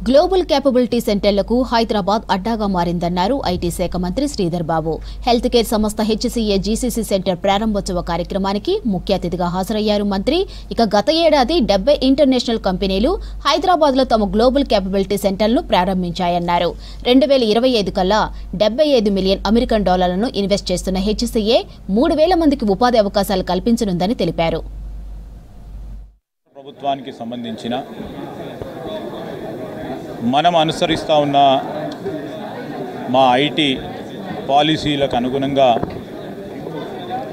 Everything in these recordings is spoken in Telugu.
గ్లోబల్ కేపబిలిటీ సెంటర్లకు హైదరాబాద్ అడ్డాగా మారిందన్నారు ఐటీ శాఖ మంత్రి శ్రీధర్ బాబు. హెల్త్ కేర్ సంస్థ హెచ్సీఏ జీసీసీ సెంటర్ ప్రారంభోత్సవ కార్యక్రమానికి ముఖ్య అతిథిగా హాజరయ్యారు మంత్రి. ఇక గత ఏడాది 70 ఇంటర్నేషనల్ కంపెనీలు హైదరాబాద్లో తమ గ్లోబల్ కేపబిలిటీ సెంటర్లను ప్రారంభించాయన్నారు. 2025 కల్లా $75 మిలియన్ అమెరికన్ డాలర్లను ఇన్వెస్ట్ చేస్తున్న హెచ్సీఏ 3,000 మందికి ఉపాధి అవకాశాలు కల్పించనుందని తెలిపారు. ప్రభుత్వానికి సంబంధించిన మనం అనుసరిస్తూ ఉన్న మా ఐటీ పాలసీలకు అనుగుణంగా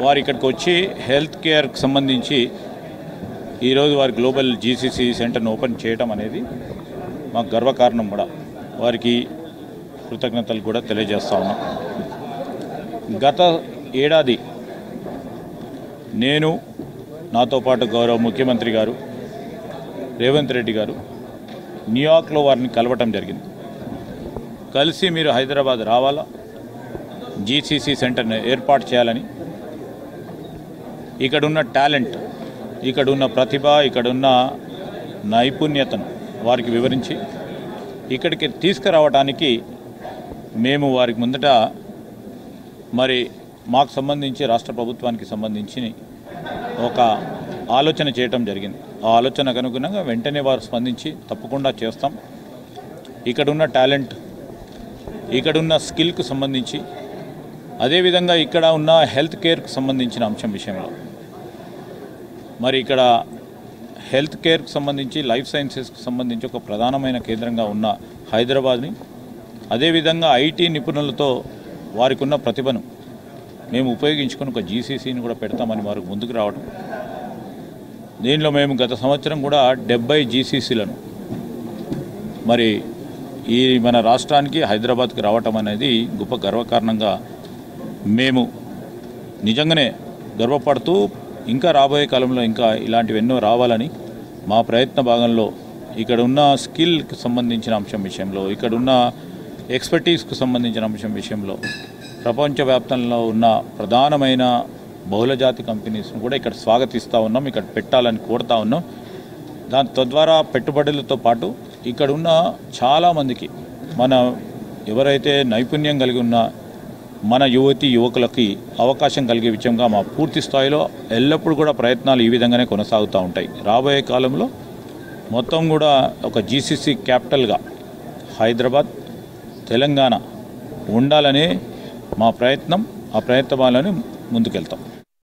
వారు ఇక్కడికి వచ్చి హెల్త్ కేర్కి సంబంధించి ఈరోజు వారి గ్లోబల్ జీసీసీ సెంటర్ను ఓపెన్ చేయడం అనేది మాకు గర్వకారణం. కూడా వారికి కృతజ్ఞతలు కూడా తెలియజేస్తూ ఉన్నాం. గత ఏడాది నేను నాతో పాటు గౌరవ ముఖ్యమంత్రి గారు రేవంత్ రెడ్డి గారు న్యూయార్క్లో వారిని కలవటం జరిగింది. కలిసి మీరు హైదరాబాద్ రావాలా, జీసీసీ సెంటర్ని ఏర్పాటు చేయాలని, ఇక్కడున్న టాలెంట్, ఇక్కడున్న ప్రతిభ, ఇక్కడున్న నైపుణ్యతను వారికి వివరించి ఇక్కడికి తీసుకురావడానికి మేము వారికి ముందట మరి మాకు సంబంధించి రాష్ట్ర ప్రభుత్వానికి సంబంధించి ఒక ఆలోచన చేయటం జరిగింది. ఆ ఆలోచనకు అనుగుణంగా వెంటనే వారు స్పందించి తప్పకుండా చేస్తాం, ఇక్కడున్న టాలెంట్, ఇక్కడున్న స్కిల్కు సంబంధించి, అదేవిధంగా ఇక్కడ ఉన్న హెల్త్ కేర్కు సంబంధించిన అంశం విషయంలో మరి ఇక్కడ హెల్త్ కేర్కు సంబంధించి, లైఫ్ సైన్సెస్కు సంబంధించి ఒక ప్రధానమైన కేంద్రంగా ఉన్న హైదరాబాద్ని, అదేవిధంగా ఐటీ నిపుణులతో వారికి ఉన్న ప్రతిభను మేము ఉపయోగించుకొని ఒక జీసీసీని కూడా పెడతామని వారు ముందుకు రావడం. దీనిలో మేము గత సంవత్సరం కూడా 70 జీసీసీలను మరి ఈ మన రాష్ట్రానికి హైదరాబాద్కి రావటం అనేది గొప్ప గర్వకారణంగా మేము నిజంగానే గర్వపడుతూ ఇంకా రాబోయే కాలంలో ఇంకా ఇలాంటివి ఎన్నో రావాలని మా ప్రయత్న భాగంలో ఇక్కడ ఉన్న స్కిల్కి సంబంధించిన అంశం విషయంలో, ఇక్కడున్న ఎక్స్పర్టీస్కు సంబంధించిన అంశం విషయంలో ప్రపంచవ్యాప్తంలో ఉన్న ప్రధానమైన బహుళజాతి కంపెనీస్ను కూడా ఇక్కడ స్వాగతిస్తూ ఉన్నాం, ఇక్కడ పెట్టాలని కోరుతూ ఉన్నాం. తద్వారా పెట్టుబడులతో పాటు ఇక్కడున్న చాలామందికి మన ఎవరైతే నైపుణ్యం కలిగి ఉన్న మన యువకులకి అవకాశం కలిగే విషయంగా మా పూర్తి స్థాయిలో ఎల్లప్పుడూ కూడా ప్రయత్నాలు ఈ విధంగానే కొనసాగుతూ ఉంటాయి. రాబోయే కాలంలో మొత్తం కూడా ఒక జీసీసీ క్యాపిటల్గా హైదరాబాద్, తెలంగాణ ఉండాలనే మా ప్రయత్నం. ఆ ప్రయత్నాలను ముందుకెళ్తాం.